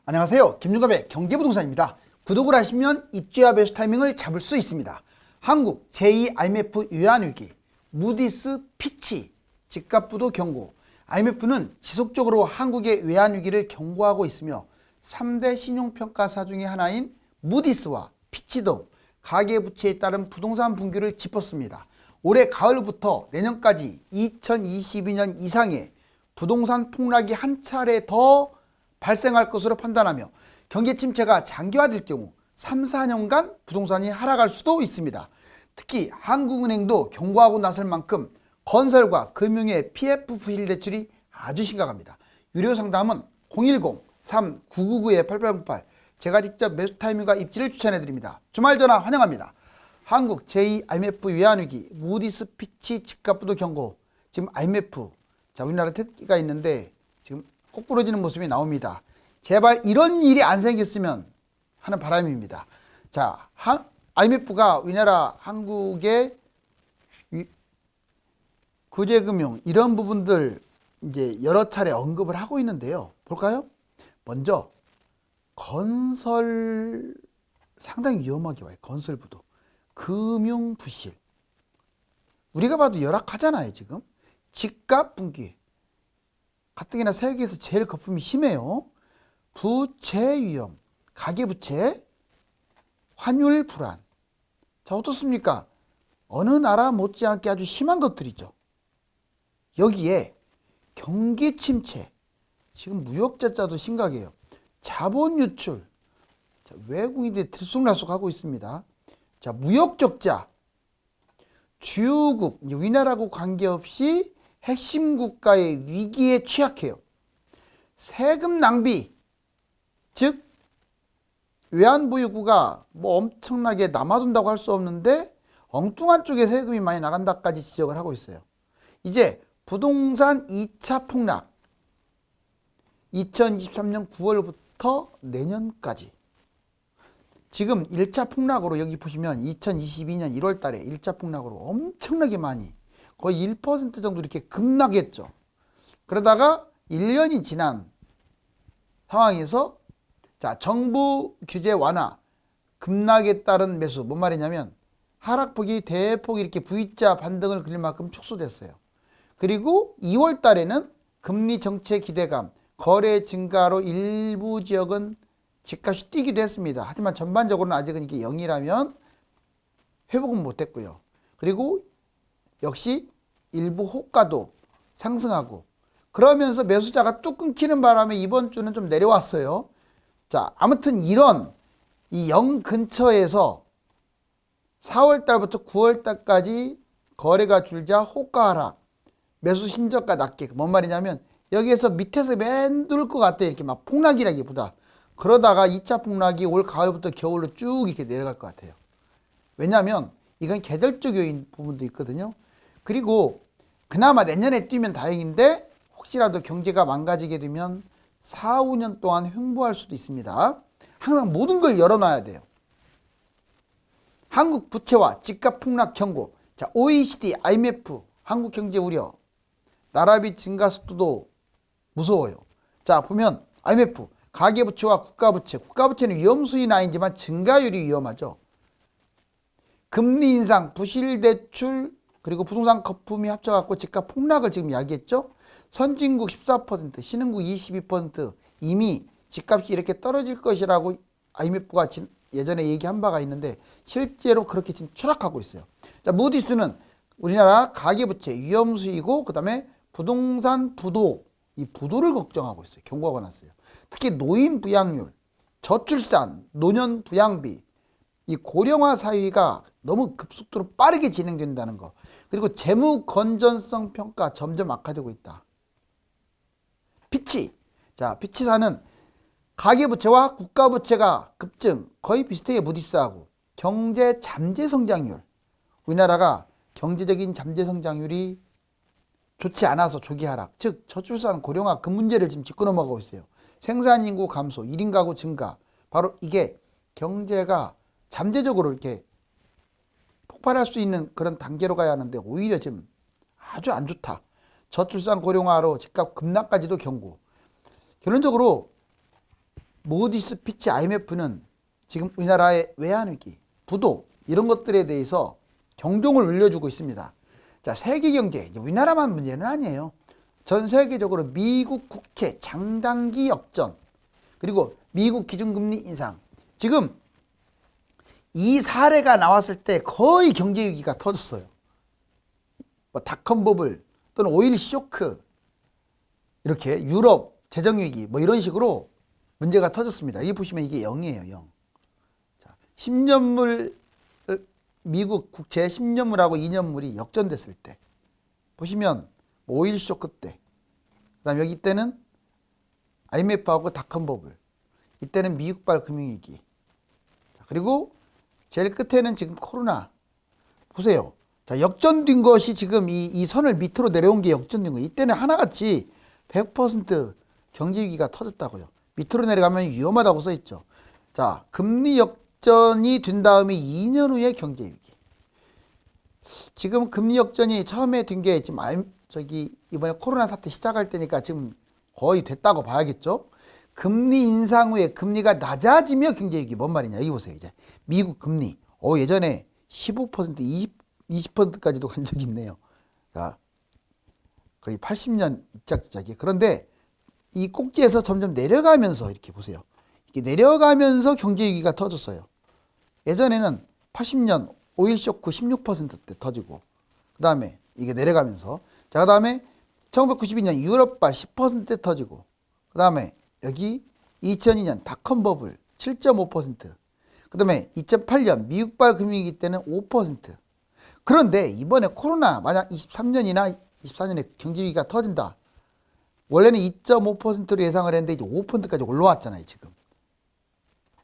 안녕하세요. 김준갑의 경제부동산입니다. 구독을 하시면 입주와 매수 타이밍을 잡을 수 있습니다. 한국 제2IMF 외환위기, 무디스 피치, 집값부도 경고. IMF는 지속적으로 한국의 외환위기를 경고하고 있으며 3대 신용평가사 중의 하나인 무디스와 피치도 가계부채에 따른 부동산 붕괴를 짚었습니다. 올해 가을부터 내년까지 2022년 이상의 부동산 폭락이 한 차례 더 발생할 것으로 판단하며 경기 침체가 장기화될 경우 3, 4년간 부동산이 하락할 수도 있습니다. 특히 한국은행도 경고하고 나설 만큼 건설과 금융의 PF 부실 대출이 아주 심각합니다. 유료 상담은 010-3999-8808 제가 직접 매수 타이밍과 입지를 추천해 드립니다. 주말 전화 환영합니다. 한국 제2IMF 외환위기, 무디스 피치 집값부도 경고. 지금 IMF 우리나라 특기가 있는데 지금 꼬꾸러지는 모습이 나옵니다. 제발 이런 일이 안 생겼으면 하는 바람입니다. 자, IMF가 우리나라 한국의 구제금융 이런 부분들 이제 여러 차례 언급을 하고 있는데요. 볼까요? 먼저 건설 상당히 위험하게 와요. 건설부도. 금융 부실. 우리가 봐도 열악하잖아요, 지금. 집값 붕괴. 가뜩이나 세계에서 제일 거품이 심해요. 부채 위험, 가계부채, 환율 불안. 자, 어떻습니까? 어느 나라 못지않게 아주 심한 것들이죠. 여기에 경기 침체, 지금 무역자자도 심각해요. 자본 유출, 자, 외국인들이 들쑥날쑥하고 있습니다. 자, 무역 적자, 주요국, 우리나라하고 관계없이 핵심 국가의 위기에 취약해요. 세금 낭비, 즉 외환보유고가 뭐 엄청나게 남아둔다고 할 수 없는데 엉뚱한 쪽에 세금이 많이 나간다까지 지적을 하고 있어요. 이제 부동산 2차 폭락, 2023년 9월부터 내년까지. 지금 1차 폭락으로 여기 보시면 2022년 1월 달에 1차 폭락으로 엄청나게 많이 거의 1% 정도 이렇게 급락했죠. 그러다가 1년이 지난 상황에서 자, 정부 규제 완화, 급락에 따른 매수, 뭔 말이냐면 하락폭이 대폭 이렇게 V자 반등을 그릴 만큼 축소됐어요. 그리고 2월 달에는 금리 정책 기대감, 거래 증가로 일부 지역은 집값이 뛰기도 했습니다. 하지만 전반적으로는 아직은 이게 0이라면 회복은 못했고요. 그리고 역시 일부 호가도 상승하고 그러면서 매수자가 뚝 끊기는 바람에 이번 주는 좀 내려왔어요. 자, 아무튼 이런 이 0 근처에서 4월 달부터 9월 달까지 거래가 줄자 호가 하락, 매수 신저가 낮게. 뭔 말이냐면 여기에서 밑에서 맨들 것 같아. 이렇게 막 폭락이라기보다 그러다가 2차 폭락이 올 가을부터 겨울로 쭉 이렇게 내려갈 것 같아요. 왜냐하면 이건 계절적 요인 부분도 있거든요. 그리고 그나마 내년에 뛰면 다행인데 혹시라도 경제가 망가지게 되면 4, 5년 동안 횡보할 수도 있습니다. 항상 모든 걸 열어놔야 돼요. 한국 부채와 집값 폭락 경고. 자, OECD, IMF, 한국 경제 우려. 나라비 증가 속도도 무서워요. 자, 보면 IMF, 가계부채와 국가부채. 국가부채는 위험수위는 아니지만 증가율이 위험하죠. 금리 인상, 부실대출, 그리고 부동산 거품이 합쳐갖고 집값 폭락을 지금 이야기했죠. 선진국 14%, 신흥국 22% 이미 집값이 이렇게 떨어질 것이라고 IMF가 예전에 얘기한 바가 있는데 실제로 그렇게 지금 추락하고 있어요. 자, 무디스는 우리나라 가계부채 위험수위고 그다음에 부동산 부도, 이 부도를 걱정하고 있어요. 경고가 났어요. 특히 노인 부양률, 저출산, 노년 부양비, 이 고령화 사회가 너무 급속도로 빠르게 진행된다는 거. 그리고 재무 건전성 평가 점점 악화되고 있다. 피치. 자, 피치사는 가계부채와 국가부채가 급증, 거의 비슷해요. 무디스하고. 경제 잠재 성장률. 우리나라가 경제적인 잠재 성장률이 좋지 않아서 조기 하락. 즉 저출산, 고령화 그 문제를 지금 짚고 넘어가고 있어요. 생산인구 감소, 1인 가구 증가. 바로 이게 경제가 잠재적으로 이렇게 폭발할 수 있는 그런 단계로 가야 하는데 오히려 지금 아주 안 좋다. 저출산 고령화로 집값 급락까지도 경고. 결론적으로 무디스, 피치, IMF는 지금 우리나라의 외환위기, 부도 이런 것들에 대해서 경종을 울려주고 있습니다. 자, 세계 경제, 우리나라만 문제는 아니에요. 전 세계적으로 미국 국채 장단기 역전, 그리고 미국 기준금리 인상. 지금 이 사례가 나왔을 때 거의 경제 위기가 터졌어요. 뭐 닷컴 버블 또는 오일 쇼크, 이렇게 유럽 재정 위기 뭐 이런 식으로 문제가 터졌습니다. 여기 보시면 이게 0이에요. 0. 자, 10년물 미국 국채 10년물하고 2년물이 역전됐을 때 보시면 오일 쇼크 때, 그다음 여기 때는 IMF하고 닷컴 버블, 이때는 미국발 금융위기, 그리고 제일 끝에는 지금 코로나. 보세요. 자, 역전된 것이 지금 이 선을 밑으로 내려온 게 역전된 거예요. 이때는 하나같이 100% 경제위기가 터졌다고요. 밑으로 내려가면 위험하다고 써있죠. 자, 금리 역전이 된 다음에 2년 후에 경제위기. 지금 금리 역전이 처음에 된 게 지금 이번에 코로나 사태 시작할 때니까 지금 거의 됐다고 봐야겠죠. 금리 인상 후에 금리가 낮아지며 경제위기. 뭔 말이냐. 여기 보세요. 이제 미국 금리. 예전에 15%, 20%까지도 간 적이 있네요. 자, 거의 80년 이짝저짝이. 그런데 이 꼭지에서 점점 내려가면서 이렇게 보세요. 이렇게 내려가면서 경제위기가 터졌어요. 예전에는 80년 오일 쇼크 16%대 터지고, 그 다음에 이게 내려가면서, 자, 그 다음에 1992년 유럽발 10%대 터지고, 그 다음에 여기 2002년 닷컴 버블 7.5%, 그 다음에 2008년 미국발 금융위기 때는 5%. 그런데 이번에 코로나 만약 23년이나 24년에 경제위기가 터진다. 원래는 2.5%로 예상을 했는데 이제 5%까지 올라왔잖아요, 지금.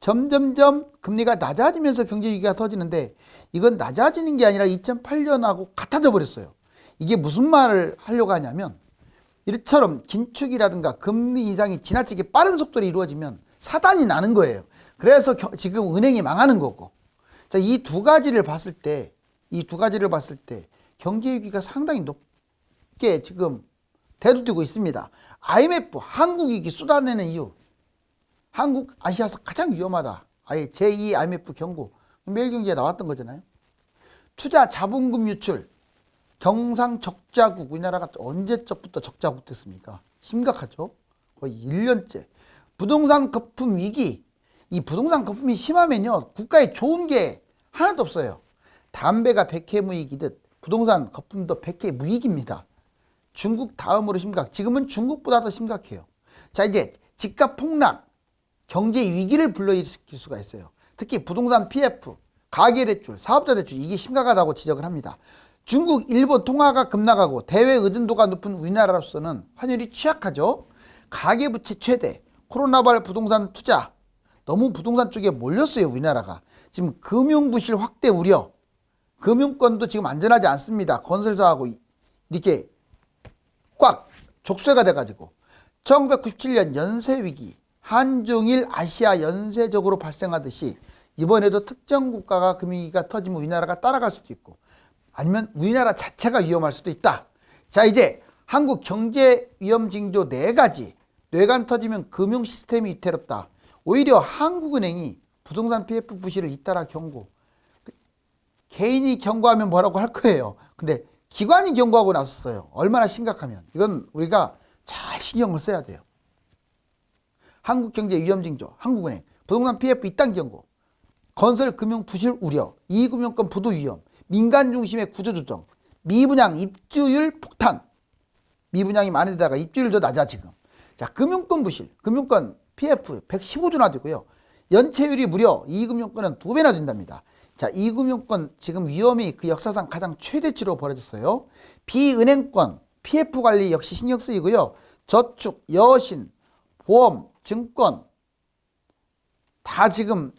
점점점 금리가 낮아지면서 경제위기가 터지는데 이건 낮아지는 게 아니라 2008년하고 같아져 버렸어요. 이게 무슨 말을 하려고 하냐면 이처럼 긴축이라든가 금리 인상이 지나치게 빠른 속도로 이루어지면 사단이 나는 거예요. 그래서 지금 은행이 망하는 거고. 자, 이 두 가지를 봤을 때 경제위기가 상당히 높게 지금 대두되고 있습니다. IMF, 한국위기 쏟아내는 이유. 한국 아시아에서 가장 위험하다. 아예 제2 IMF 경고. 매일경제에 나왔던 거잖아요. 투자 자본금 유출. 경상 적자국. 우리나라가 언제적부터 적자국 됐습니까? 심각하죠. 거의 1년째. 부동산 거품 위기. 이 부동산 거품이 심하면요, 국가에 좋은 게 하나도 없어요. 담배가 백해무익이듯 부동산 거품도 백해무익입니다. 중국 다음으로 지금은 중국보다 더 심각해요. 자, 이제 집값 폭락, 경제 위기를 불러일으킬 수가 있어요. 특히 부동산 PF, 가계대출, 사업자대출, 이게 심각하다고 지적을 합니다. 중국, 일본 통화가 급락하고 대외 의존도가 높은 우리나라로서는 환율이 취약하죠. 가계부채 최대, 코로나발 부동산 투자, 너무 부동산 쪽에 몰렸어요, 우리나라가. 지금 금융부실 확대 우려, 금융권도 지금 안전하지 않습니다. 건설사하고 이렇게 꽉 족쇄가 돼가지고. 1997년 연쇄위기, 한중일 아시아 연쇄적으로 발생하듯이 이번에도 특정 국가가 금융위기가 터지면 우리나라가 따라갈 수도 있고, 아니면 우리나라 자체가 위험할 수도 있다. 자, 이제 한국 경제 위험 징조 4가지. 뇌관 터지면 금융 시스템이 위태롭다. 오히려 한국은행이 부동산 PF 부실을 잇따라 경고. 개인이 경고하면 뭐라고 할 거예요. 근데 기관이 경고하고 나섰어요. 얼마나 심각하면. 이건 우리가 잘 신경을 써야 돼요. 한국경제 위험징조, 한국은행, 부동산 PF 이딴 경고, 건설 금융 부실 우려, 이금융권 부도 위험, 민간 중심의 구조조정, 미분양 입주율 폭탄. 미분양이 많은 데다가 입주율도 낮아 지금. 자, 금융권 부실, 금융권 PF 115조나 되고요. 연체율이 무려 이금융권은 2배나 된답니다. 자, 이금융권 지금 위험이 그 역사상 가장 최대치로 벌어졌어요. 비은행권 PF 관리 역시 신경 쓰이고요. 저축, 여신, 보험, 증권 다 지금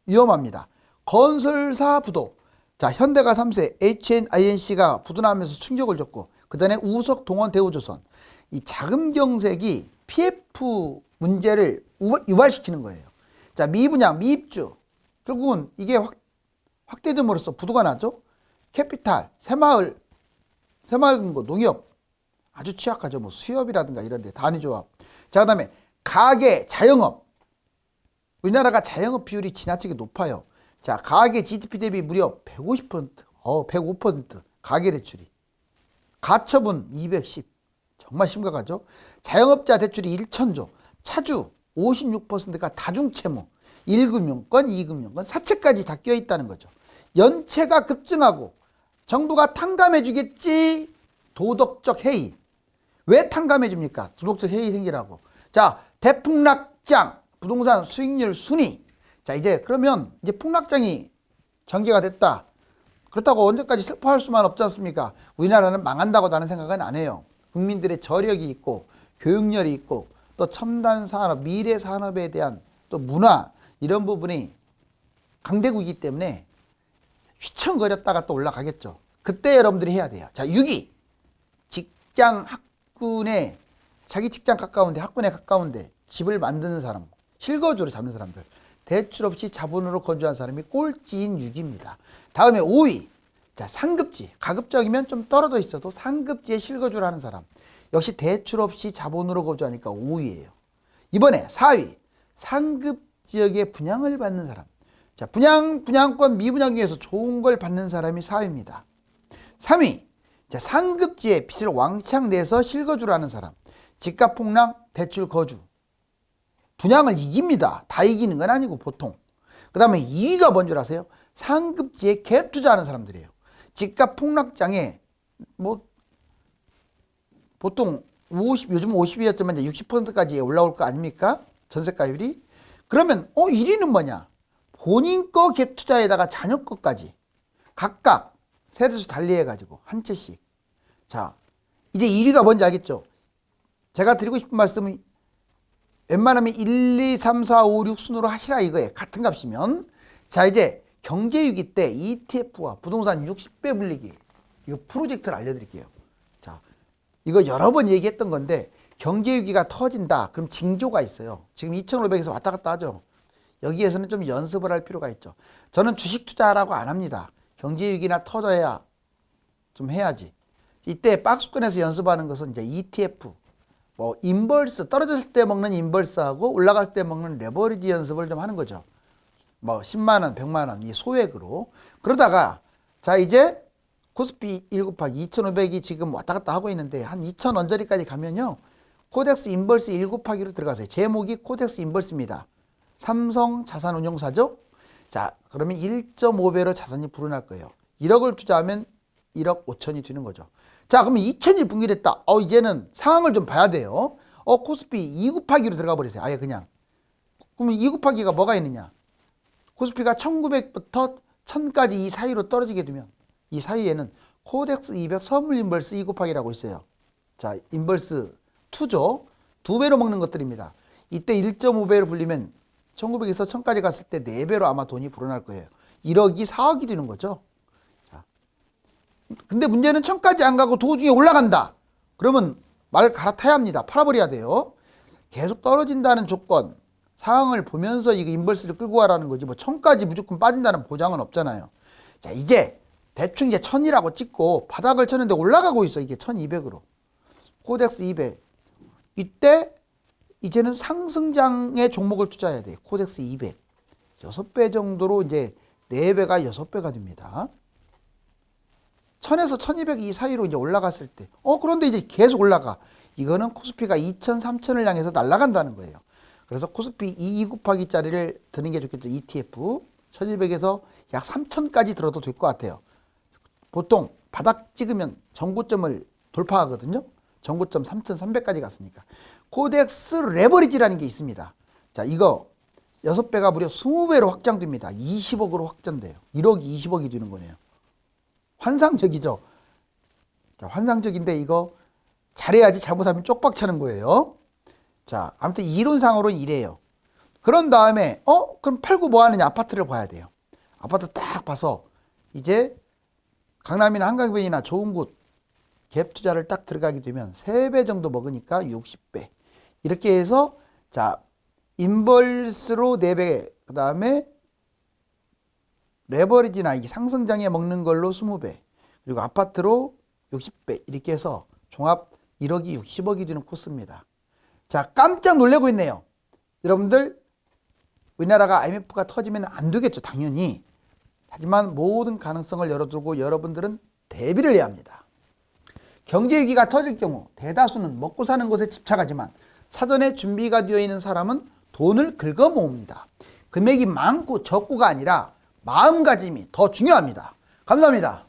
위험합니다. 건설사 부도. 자, 현대가 3세 HNINC가 부도나면서 충격을 줬고, 그 전에 우석, 동원, 대우조선. 이 자금 경색이 PF 문제를 유발시키는 거예요. 자, 미분양, 미입주. 결국은 이게 확대됨으로써 부도가 나죠. 캐피탈, 새마을 금고, 농협 아주 취약하죠. 뭐 수협이라든가 이런 데, 단위조합. 자, 그 다음에 가게, 자영업. 우리나라가 자영업 비율이 지나치게 높아요. 자, 가계 GDP 대비 무려 150%, 105% 가계 대출이. 가처분 210. 정말 심각하죠. 자영업자 대출이 1천조, 차주 56%가 다중채무, 1금융권, 2금융권, 사채까지 다 껴있다는 거죠. 연체가 급증하고 정부가 탕감해 주겠지. 도덕적 해이. 왜 탕감해 줍니까? 도덕적 해이 생기라고. 자, 대폭락장, 부동산 수익률 순위. 자, 이제 그러면 이제 폭락장이 전개가 됐다. 그렇다고 언제까지 슬퍼할 수만 없지 않습니까? 우리나라는 망한다고 나는 생각은 안 해요. 국민들의 저력이 있고 교육열이 있고 또 첨단 산업, 미래 산업에 대한 또 문화 이런 부분이 강대국이기 때문에 휘청거렸다가 또 올라가겠죠. 그때 여러분들이 해야 돼요. 자, 6위. 직장 학군에 자기 직장 가까운데 학군에 가까운데 집을 만드는 사람, 실거주로 잡는 사람들, 대출 없이 자본으로 거주한 사람이 꼴찌인 6위입니다. 다음에 5위. 자, 상급지. 가급적이면 좀 떨어져 있어도 상급지에 실거주를 하는 사람. 역시 대출 없이 자본으로 거주하니까 5위예요. 이번에 4위. 상급 지역에 분양을 받는 사람. 자, 분양권 미분양 중에서 좋은 걸 받는 사람이 4위입니다. 3위. 자, 상급지에 빚을 왕창 내서 실거주를 하는 사람. 집값 폭락, 대출 거주. 분양을 이깁니다. 다 이기는 건 아니고 보통. 그 다음에 2위가 뭔 줄 아세요? 상급지에 갭 투자하는 사람들이에요. 집값 폭락장에 뭐 보통 요즘 50이었지만 이제 60%까지 올라올 거 아닙니까? 전세가율이. 그러면 1위는 뭐냐? 본인 거 갭 투자에다가 자녀 거까지 각각 세대수 달리해가지고 한 채씩. 자, 이제 1위가 뭔지 알겠죠? 제가 드리고 싶은 말씀은 웬만하면 1, 2, 3, 4, 5, 6 순으로 하시라 이거예요. 같은 값이면. 자, 이제 경제위기 때 ETF와 부동산 60배 불리기. 이거 프로젝트를 알려드릴게요. 자, 이거 여러 번 얘기했던 건데 경제위기가 터진다. 그럼 징조가 있어요. 지금 2500에서 왔다 갔다 하죠. 여기에서는 좀 연습을 할 필요가 있죠. 저는 주식 투자라고 안 합니다. 경제위기나 터져야 좀 해야지. 이때 박스권에서 연습하는 것은 이제 ETF, 뭐 인버스, 떨어졌을 때 먹는 인버스하고 올라갈 때 먹는 레버리지 연습을 좀 하는 거죠. 뭐 10만원, 100만원 이 소액으로. 그러다가 자, 이제 코스피 1 곱하기 2500이 지금 왔다 갔다 하고 있는데 한 2000 언저리까지 가면요. 코덱스 인버스 1 곱하기로 들어가세요. 제목이 코덱스 인버스입니다. 삼성 자산운용사죠. 자, 그러면 1.5배로 자산이 불어날 거예요. 1억을 투자하면 1억 5천이 되는 거죠. 자, 그러면 2천이 붕괴됐다. 이제는 상황을 좀 봐야 돼요. 코스피 2 곱하기로 들어가 버리세요. 아예 그냥. 그러면 2 곱하기가 뭐가 있느냐? 코스피가 1900부터 1000까지 이 사이로 떨어지게 되면 이 사이에는 코덱스 200 선물 인버스 2 곱하기라고 있어요. 자, 인버스 2죠. 2배로 먹는 것들입니다. 이때 1.5배로 불리면 1900에서 1000까지 갔을 때 4배로 아마 돈이 불어날 거예요. 1억이 4억이 되는 거죠. 자, 근데 문제는 1000까지 안 가고 도중에 올라간다. 그러면 말 갈아타야 합니다. 팔아버려야 돼요. 계속 떨어진다는 조건, 상황을 보면서 이거 인버스를 끌고 가라는 거지. 뭐 1000까지 무조건 빠진다는 보장은 없잖아요. 자, 이제 대충 이제 1000이라고 찍고 바닥을 쳤는데 올라가고 있어. 이게 1200으로. 코덱스 200. 이때 이제는 상승장의 종목을 투자해야 돼. 코덱스 200. 6배 정도로 이제 4배가 6배가 됩니다. 1000에서 1200 이 사이로 이제 올라갔을 때. 그런데 이제 계속 올라가. 이거는 코스피가 2000, 3000을 향해서 날아간다는 거예요. 그래서 코스피 2 곱하기 짜리를 드는 게 좋겠죠. ETF. 1200에서 약 3000까지 들어도 될 것 같아요. 보통 바닥 찍으면 전고점을 돌파하거든요. 전고점 3300까지 갔으니까. 코덱스 레버리지라는 게 있습니다. 자, 이거 6배가 무려 20배로 확장됩니다. 20억으로 확장돼요. 1억이 20억이 되는 거네요. 환상적이죠. 자, 환상적인데 이거 잘해야지 잘못하면 쪽박 차는 거예요. 자, 아무튼 이론상으로는 이래요. 그런 다음에 그럼 팔고 뭐 하느냐? 아파트를 봐야 돼요. 아파트 딱 봐서 이제 강남이나 한강변이나 좋은 곳 갭 투자를 딱 들어가게 되면 3배 정도 먹으니까 60배. 이렇게 해서 자, 인버스로 4배, 그 다음에 레버리지나 이 상승장에 먹는 걸로 20배, 그리고 아파트로 60배 이렇게 해서 종합 1억이 60억이 되는 코스입니다. 자, 깜짝 놀라고 있네요. 여러분들 우리나라가 IMF가 터지면 안 되겠죠, 당연히. 하지만 모든 가능성을 열어두고 여러분들은 대비를 해야 합니다. 경제위기가 터질 경우 대다수는 먹고 사는 것에 집착하지만 사전에 준비가 되어 있는 사람은 돈을 긁어 모읍니다. 금액이 많고 적고가 아니라 마음가짐이 더 중요합니다. 감사합니다.